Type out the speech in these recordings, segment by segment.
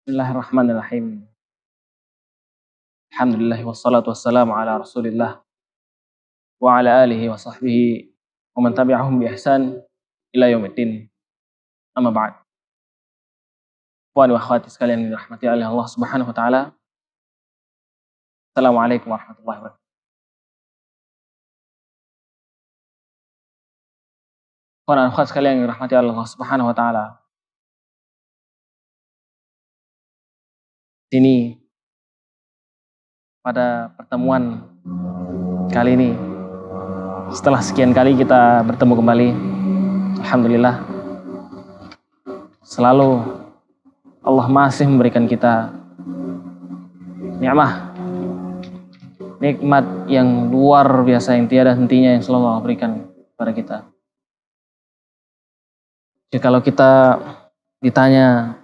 Bismillahirrahmanirrahim. Alhamdulillah wassalatu wassalamu ala Rasulillah wa ala alihi wa sahbihi wa man tabi'ahum bi ihsan ila yaumiddin. Amma ba'd. Ikhwani wa akhwati sekalian yang dirahmati oleh Allah Subhanahu wa taala. Assalamualaikum warahmatullahi wabarakatuh. Ikhwani wa akhwati sekalian yang dirahmati oleh Allah Subhanahu wa taala. Sini pada pertemuan kali ini, setelah sekian kali kita bertemu kembali, alhamdulillah selalu Allah masih memberikan kita nikmat yang luar biasa, yang tiada hentinya, yang selalu Allah berikan kepada kita. Jadi kalau kita ditanya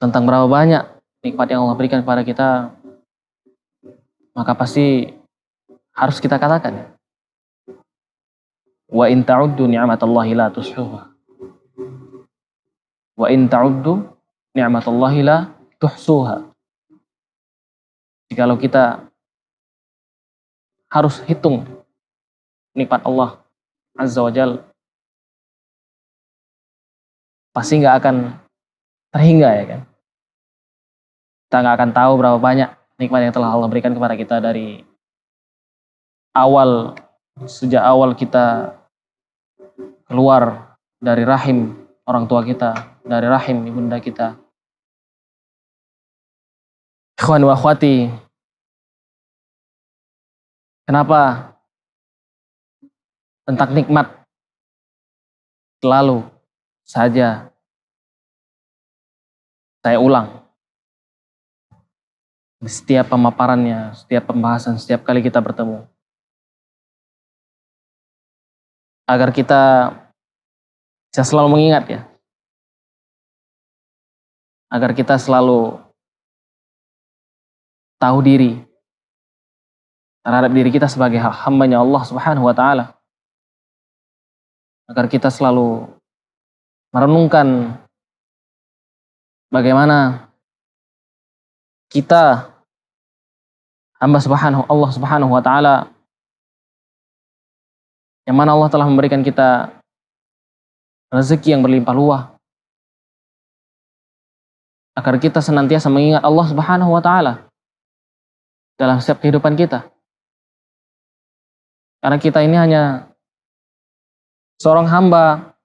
tentang berapa banyak nikmat yang Allah berikan kepada kita, maka pasti harus kita katakan, wa in ta'uddu ni'matallahi la tuhsuha. Wa in ta'uddu ni'matallahi la tuhsuha. Jikalau kita harus hitung nikmat Allah Azza wa Jalla, pasti nggak akan terhingga, ya kan? Kita nggak akan tahu berapa banyak nikmat yang telah Allah berikan kepada kita dari awal, sejak awal kita keluar dari rahim orang tua kita, dari rahim ibunda kita. Ikhwan wa akhwati, kenapa tentang nikmat selalu saja saya ulang di setiap pemaparannya, setiap pembahasan, setiap kali kita bertemu, agar kita bisa selalu mengingat, ya, agar kita selalu tahu diri terhadap diri kita sebagai hambanya Allah Subhanahu wa taala, agar kita selalu merenungkan bagaimana kita hamba Allah Subhanahu wa taala, yang mana Allah telah memberikan kita rezeki yang berlimpah ruah, agar kita senantiasa mengingat Allah Subhanahu wa taala dalam setiap kehidupan kita. Karena kita ini hanya seorang hamba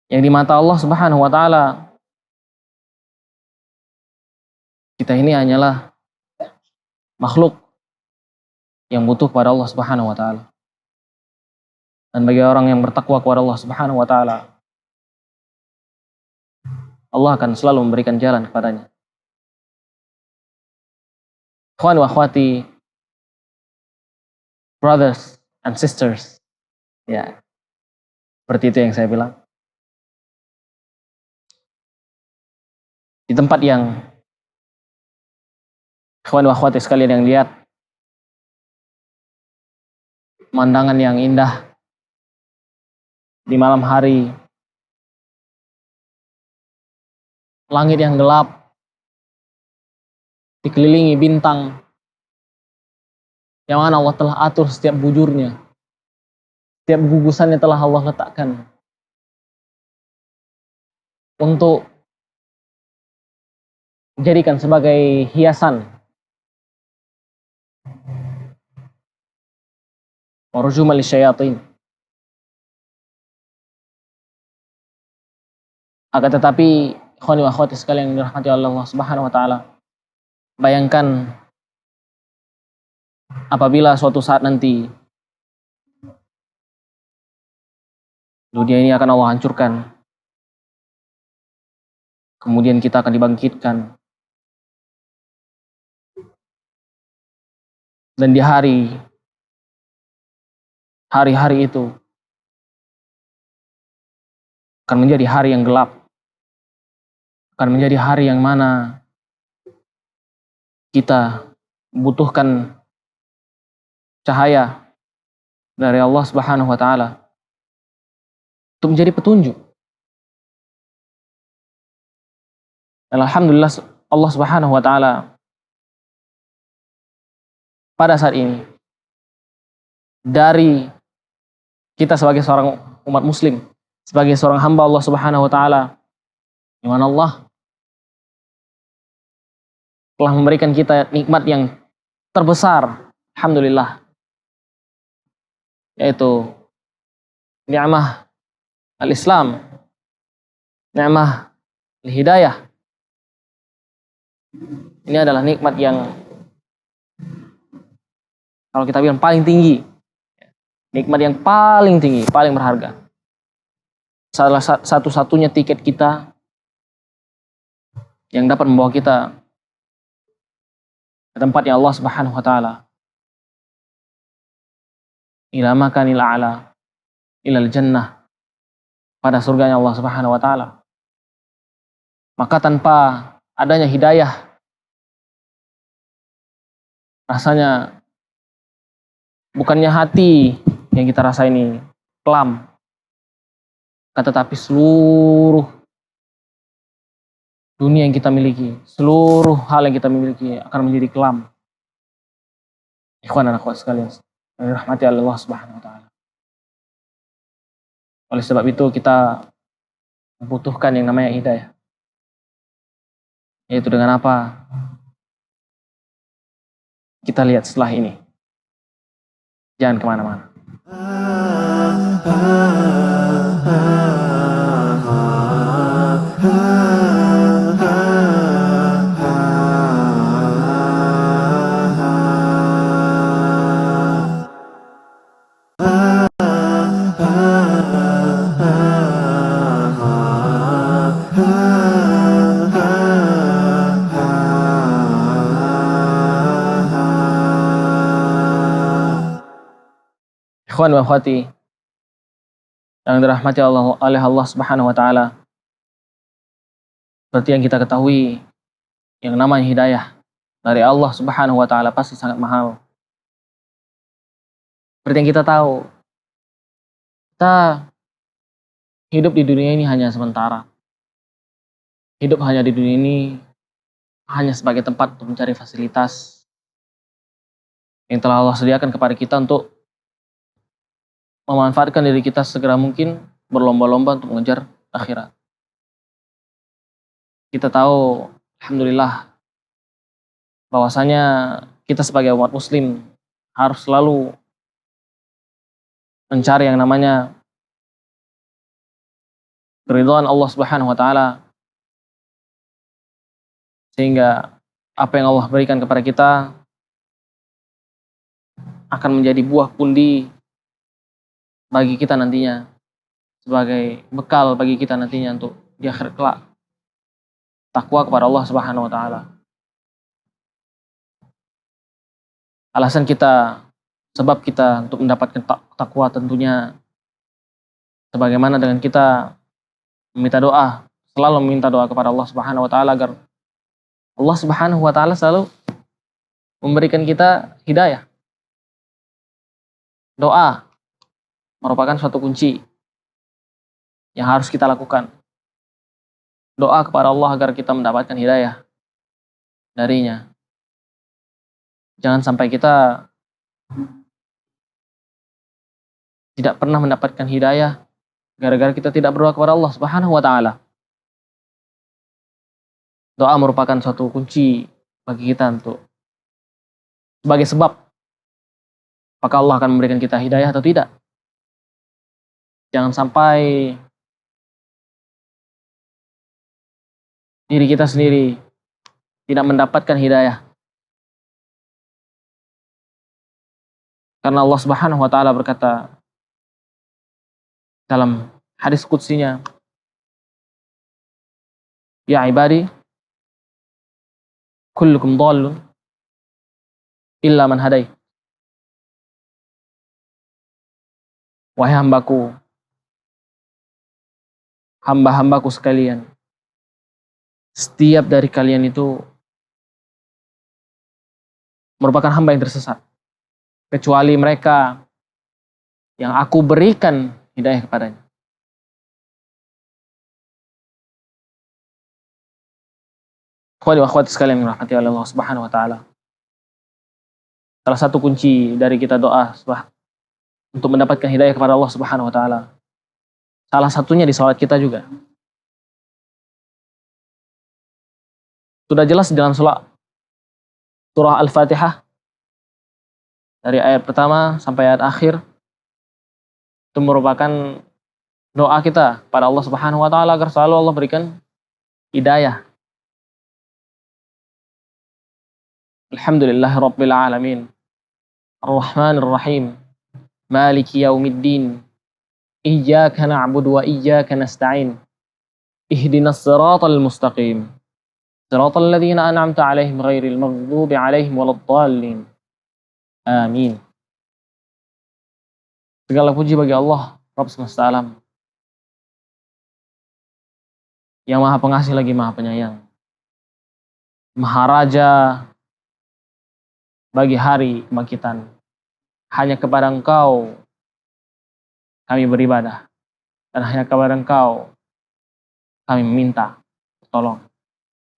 yang di mata Allah Subhanahu wa taala, kita ini hanyalah makhluk yang butuh kepada Allah Subhanahu wa taala. Dan bagi orang yang bertakwa kepada Allah Subhanahu wa taala, Allah akan selalu memberikan jalan kepadanya. Ikhwan wa akhwati, brothers and sisters, ya, seperti itu yang saya bilang. Di tempat yang ikhwan wa akhwati sekalian yang lihat pemandangan yang indah di malam hari, langit yang gelap, dikelilingi bintang, yang mana Allah telah atur setiap bujurnya, setiap gugusannya telah Allah letakkan untuk dijadikan sebagai hiasan, warjumal lisyayatin. Akan tetapi ikhwani wa akhwati sekalian yang dirahmati Allah Subhanahu wa taala, bayangkan apabila suatu saat nanti dunia ini akan Allah hancurkan, kemudian kita akan dibangkitkan, dan di hari-hari itu akan menjadi hari yang gelap, akan menjadi hari yang mana kita membutuhkan cahaya dari Allah Subhanahu wa taala untuk menjadi petunjuk. Dan alhamdulillah Allah Subhanahu wa taala pada saat ini dari kita sebagai seorang umat muslim, sebagai seorang hamba Allah Subhanahu wa taala, di mana Allah telah memberikan kita nikmat yang terbesar, alhamdulillah, yaitu ni'mah al-Islam, ni'mah al-hidayah. Ini adalah nikmat yang kalau kita bilang paling tinggi, nikmat yang paling tinggi, paling berharga. Salah satu-satunya tiket kita yang dapat membawa kita ke tempatnya Allah Subhanahu wa taala. Ila makanil a'la, ilal jannah, pada surganya Allah Subhanahu wa taala. Maka tanpa adanya hidayah, rasanya bukannya hati yang kita rasa ini kelam, tetapi seluruh dunia yang kita miliki, seluruh hal yang kita miliki akan menjadi kelam. Ikhwan dan akhwat sekalian, rahmati Allah Subhanahu wa taala. Oleh sebab itu kita membutuhkan yang namanya hidayah. Yaitu dengan apa? Kita lihat setelah ini. Jangan kemana-mana. Ikhwan wa akhwati yang dirahmati oleh Allah Subhanahu wa taala. Seperti yang kita ketahui, yang namanya hidayah dari Allah Subhanahu wa taala pasti sangat mahal. Seperti yang kita tahu, kita hidup di dunia ini hanya sementara. Hidup hanya di dunia ini hanya sebagai tempat untuk mencari fasilitas yang telah Allah sediakan kepada kita untuk memanfaatkan diri kita segera mungkin, berlomba-lomba untuk mengejar akhirat. Kita tahu, alhamdulillah, bahwasanya kita sebagai umat muslim harus selalu mencari yang namanya keridhaan Allah Subhanahu wa taala, sehingga apa yang Allah berikan kepada kita akan menjadi buah pundi bagi kita nantinya, sebagai bekal bagi kita nantinya untuk di akhir kelak, takwa kepada Allah Subhanahu wa taala. Alasan kita, sebab kita untuk mendapatkan takwa tentunya sebagaimana dengan kita meminta doa, selalu meminta doa kepada Allah Subhanahu wa taala agar Allah Subhanahu wa taala selalu memberikan kita hidayah. Doa merupakan suatu kunci yang harus kita lakukan. Doa kepada Allah agar kita mendapatkan hidayah darinya. Jangan sampai kita tidak pernah mendapatkan hidayah gara-gara kita tidak berdoa kepada Allah Subhanahu wa taala. Doa merupakan suatu kunci bagi kita untuk sebagai sebab apakah Allah akan memberikan kita hidayah atau tidak. Jangan sampai diri kita sendiri tidak mendapatkan hidayah. Karena Allah Subhanahu wa taala berkata dalam hadis qudsinya, "Ya ibadi, kullukum dhallun illa man hadai." Wahai hambaku, hamba-hambaku sekalian, setiap dari kalian itu merupakan hamba yang tersesat, kecuali mereka yang aku berikan hidayah kepadanya. Ikhwani wa akhwati sekalian yang dirahmati oleh Allah Subhanahu wa taala. Salah satu kunci dari kita doa untuk mendapatkan hidayah kepada Allah Subhanahu wa taala. Salah satunya di salat kita juga. Sudah jelas dalam surah Al-Fatihah dari ayat pertama sampai ayat akhir itu merupakan doa kita pada Allah Subhanahu wa taala agar selalu Allah berikan hidayah. Alhamdulillahirabbil alamin. Ar-Rahmanir Rahim. Maliki yaumiddin. Iyyaka na'budu wa iyyaka nasta'in. Ihdinas siratal mustaqim. Siratal ladzina an'amta 'alaihim ghairil maghdubi 'alaihim waladdallin. Amin. Segala puji bagi Allah Rabb semesta alam, yang Maha Pengasih lagi Maha Penyayang, Maharaja bagi hari kebangkitan. Hanya kepada Engkau kami beribadah, dan hanya kepada Engkau kami meminta tolong.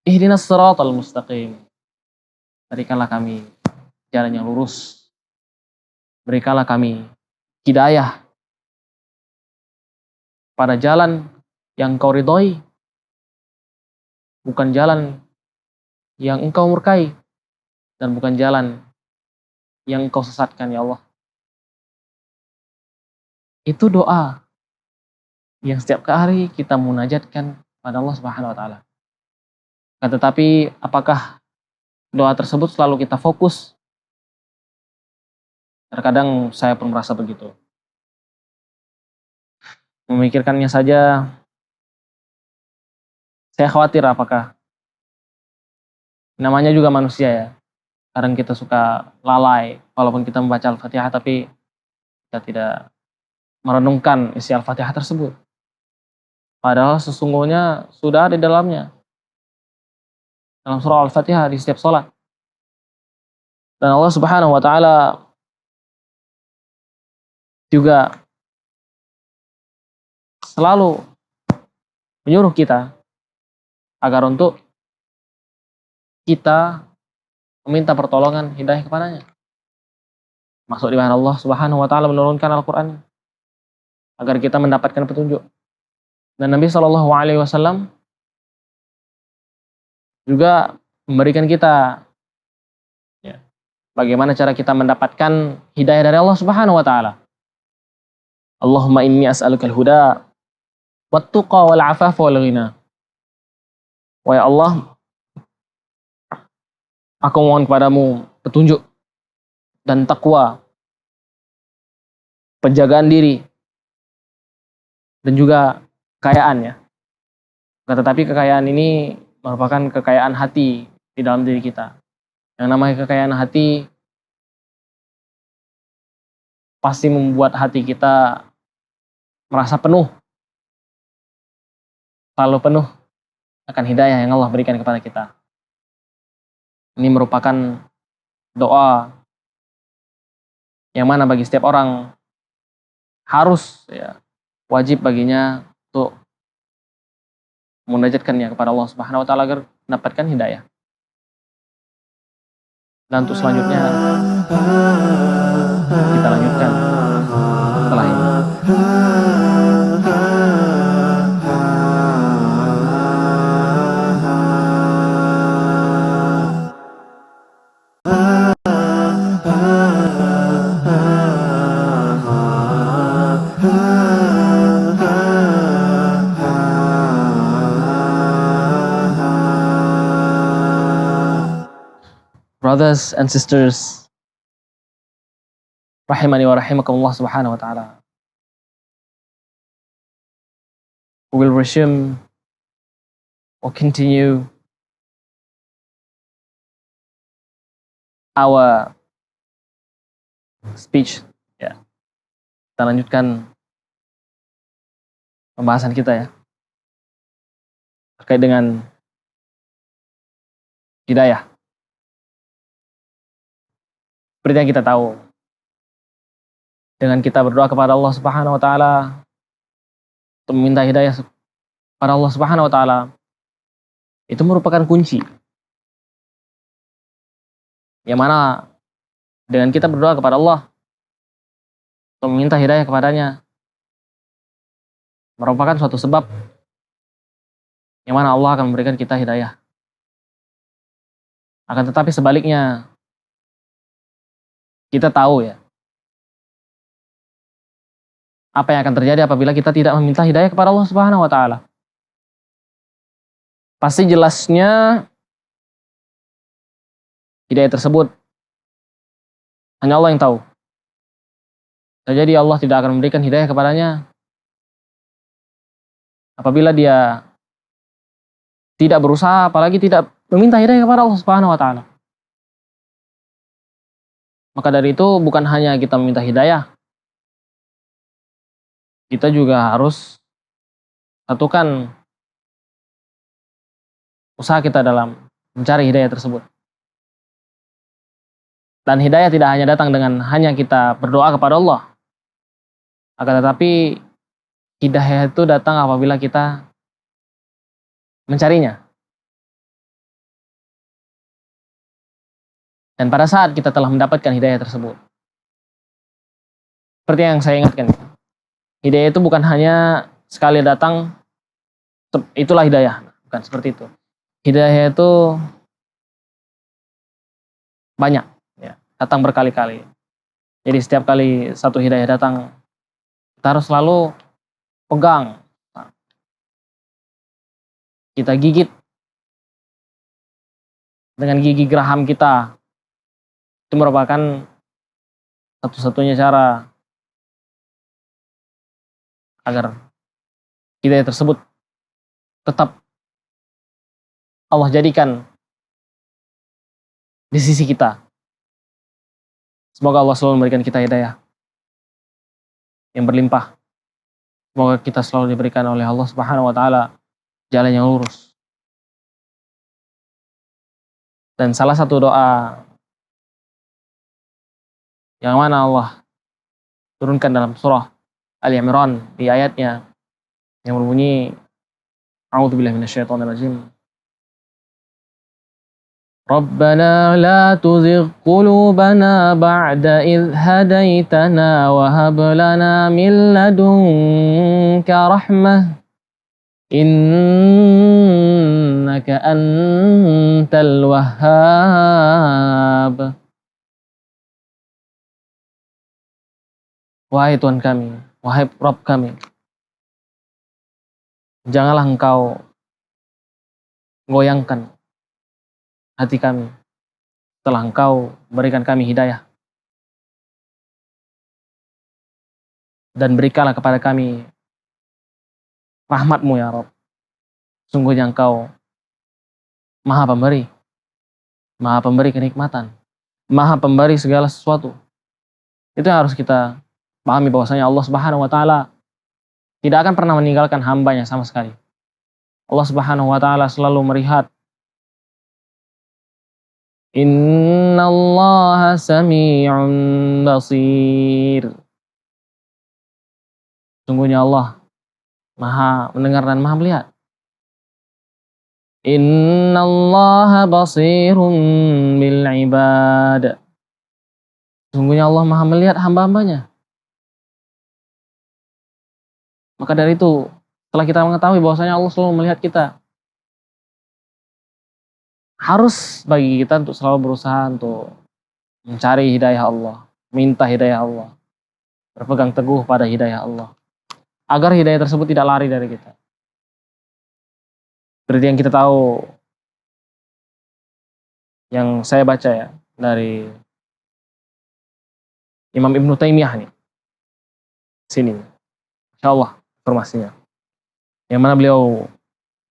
Ihdinas siratal mustaqim. Berikanlah kami jalan yang lurus. Berikanlah kami hidayah pada jalan yang Engkau ridhoi, bukan jalan yang Engkau murkai, dan bukan jalan yang Engkau sesatkan, ya Allah. Itu doa yang setiap hari kita munajatkan pada Allah Subhanahu wa taala. Tetapi apakah doa tersebut selalu kita fokus? Terkadang saya pun merasa begitu. Memikirkannya saja saya khawatir apakah namanya juga manusia ya. Kadang kita suka lalai walaupun kita membaca Al-Fatihah tapi kita tidak merenungkan isi Al-Fatihah tersebut. Padahal sesungguhnya sudah ada di dalamnya. Dalam surah Al-Fatihah di setiap sholat. Dan Allah Subhanahu wa taala juga selalu menyuruh kita agar untuk kita meminta pertolongan hidayah kepadanya. Masuk di mana Allah Subhanahu wa taala menurunkan Al-Qur'an agar kita mendapatkan petunjuk. Dan Nabi Shallallahu alaihi wasallam juga memberikan kita bagaimana cara kita mendapatkan hidayah dari Allah Subhanahu wa taala. Allahumma inni as'alukal huda wat-tuqa wal 'afafa wal ghina. Wahai Allah, aku mohon kepadamu petunjuk dan takwa, penjagaan diri, dan juga kekayaan ya. Tetapi kekayaan ini merupakan kekayaan hati di dalam diri kita. Yang namanya kekayaan hati pasti membuat hati kita merasa penuh, selalu penuh akan hidayah yang Allah berikan kepada kita. Ini merupakan doa yang mana bagi setiap orang harus wajib baginya untuk munajatkannya kepada Allah Subhanahu wa taala agar mendapatkan hidayah. Dan untuk selanjutnya kita lanjutkan setelah ini. Brothers and sisters, rahimani wa rahimakumullah Subhanahu wa ta'ala. We will resume or continue our speech. Kita lanjutkan pembahasan kita ya terkait dengan hidayah. Seperti yang kita tahu, dengan kita berdoa kepada Allah Subhanahu wa taala untuk meminta hidayah kepada Allah Subhanahu wa taala, itu merupakan kunci yang mana dengan kita berdoa kepada Allah atau meminta hidayah kepadanya merupakan suatu sebab yang mana Allah akan memberikan kita hidayah. Akan tetapi sebaliknya, kita tahu ya, apa yang akan terjadi apabila kita tidak meminta hidayah kepada Allah Subhanahu wa taala. Pasti jelasnya hidayah tersebut hanya Allah yang tahu. Jadi Allah tidak akan memberikan hidayah kepadanya apabila dia tidak berusaha, apalagi tidak meminta hidayah kepada Allah Subhanahu wa taala. Maka dari itu bukan hanya kita meminta hidayah, kita juga harus satukan usaha kita dalam mencari hidayah tersebut. Dan hidayah tidak hanya datang dengan hanya kita berdoa kepada Allah, akan tetapi hidayah itu datang apabila kita mencarinya. Dan pada saat kita telah mendapatkan hidayah tersebut, seperti yang saya ingatkan, hidayah itu bukan hanya sekali datang, itulah hidayah. Bukan seperti itu. Hidayah itu banyak, ya, datang berkali-kali. Jadi setiap kali satu hidayah datang, kita harus selalu pegang. Kita gigit dengan gigi geraham kita. Itu merupakan satu-satunya cara agar hidayah tersebut tetap Allah jadikan di sisi kita. Semoga Allah selalu memberikan kita hidayah yang berlimpah. Semoga kita selalu diberikan oleh Allah Subhanahu wa taala jalan yang lurus. Dan salah satu doa yang mana Allah turunkan dalam surah Al-Imran di ayatnya yang berbunyi A'udzubillahi minasyaitonirrajim. Rabbana la tuzigh qulubana ba'da idh hadaitana wa hab lana min ladunka rahmah innaka antal wahhab. Wahai Tuhan kami, wahai Rabb kami, janganlah Engkau goyangkan hati kami setelah Engkau berikan kami hidayah. Dan berikanlah kepada kami rahmat-Mu ya Rabb. Sungguhnya Engkau Maha Pemberi kenikmatan, Maha Pemberi segala sesuatu. Itu yang harus kita pahami, bahwasanya Allah Subhanahu wa taala tidak akan pernah meninggalkan hambanya sama sekali. Allah Subhanahu wa taala selalu melihat. Innallaha sami'un basir. Sungguhnya Allah Maha mendengar dan Maha melihat. Innallaha basirun bil ibad. Sungguhnya Allah Maha melihat hamba-hambanya. Maka dari itu, setelah kita mengetahui bahwasanya Allah selalu melihat kita, harus bagi kita untuk selalu berusaha untuk mencari hidayah Allah, minta hidayah Allah, berpegang teguh pada hidayah Allah, agar hidayah tersebut tidak lari dari kita. Seperti yang kita tahu, yang saya baca ya, dari Imam Ibnu Taimiyah nih, sini, Insya Allah informasinya, yang mana beliau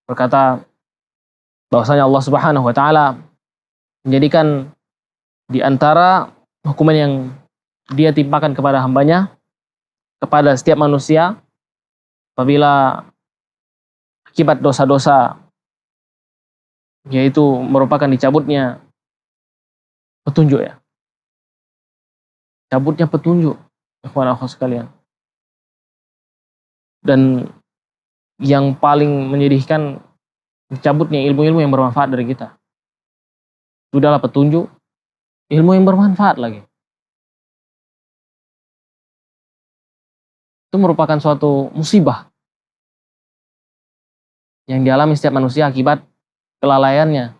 berkata bahwasanya Allah Subhanahu wa taala menjadikan di antara hukuman yang Dia timpakan kepada hambanya, kepada setiap manusia, apabila akibat dosa-dosa, yaitu merupakan dicabutnya petunjuk ya. Cabutnya petunjuk, ikhwan-akhwat sekalian. Dan yang paling menyedihkan, dicabutnya ilmu-ilmu yang bermanfaat dari kita. Sudahlah petunjuk, ilmu yang bermanfaat lagi. Itu merupakan suatu musibah yang dialami setiap manusia akibat kelalaiannya,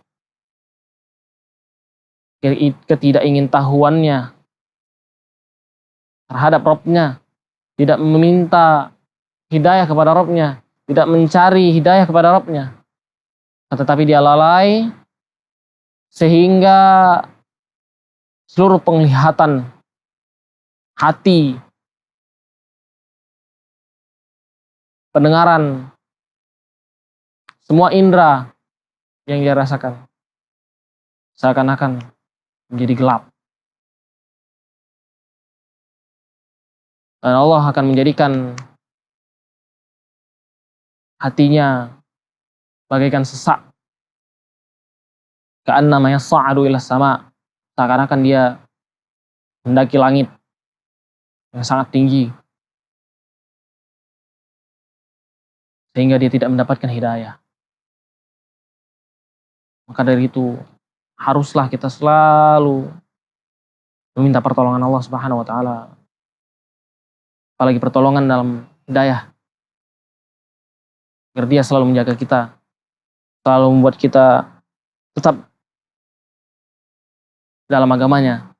ketidakingintahuannya terhadap Robnya, tidak meminta hidayah kepada Robnya, tidak mencari hidayah kepada Robnya, tetapi dia lalai sehingga seluruh penglihatan, hati, pendengaran, semua indera yang dia rasakan seakan-akan menjadi gelap. Dan Allah akan menjadikan hatinya bagaikan sesak. Ka'annama yas'adu ila sama. Seakan-akan dia mendaki langit yang sangat tinggi. Sehingga dia tidak mendapatkan hidayah. Maka dari itu, haruslah kita selalu meminta pertolongan Allah Subhanahu wa taala. Apalagi pertolongan dalam hidayah. Agar dia selalu menjaga kita, selalu membuat kita tetap dalam agamanya,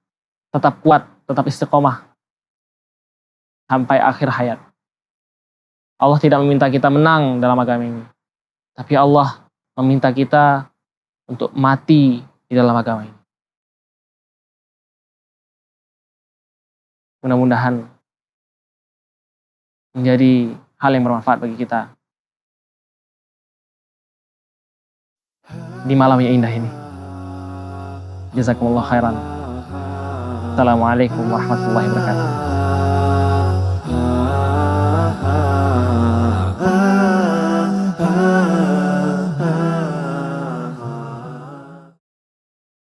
tetap kuat, tetap istiqomah sampai akhir hayat. Allah tidak meminta kita menang dalam agama ini, tapi Allah meminta kita untuk mati di dalam agama ini. Mudah-mudahan menjadi hal yang bermanfaat bagi kita di malam yang indah ini. Jazakumullah khairan. Assalamualaikum warahmatullahi wabarakatuh.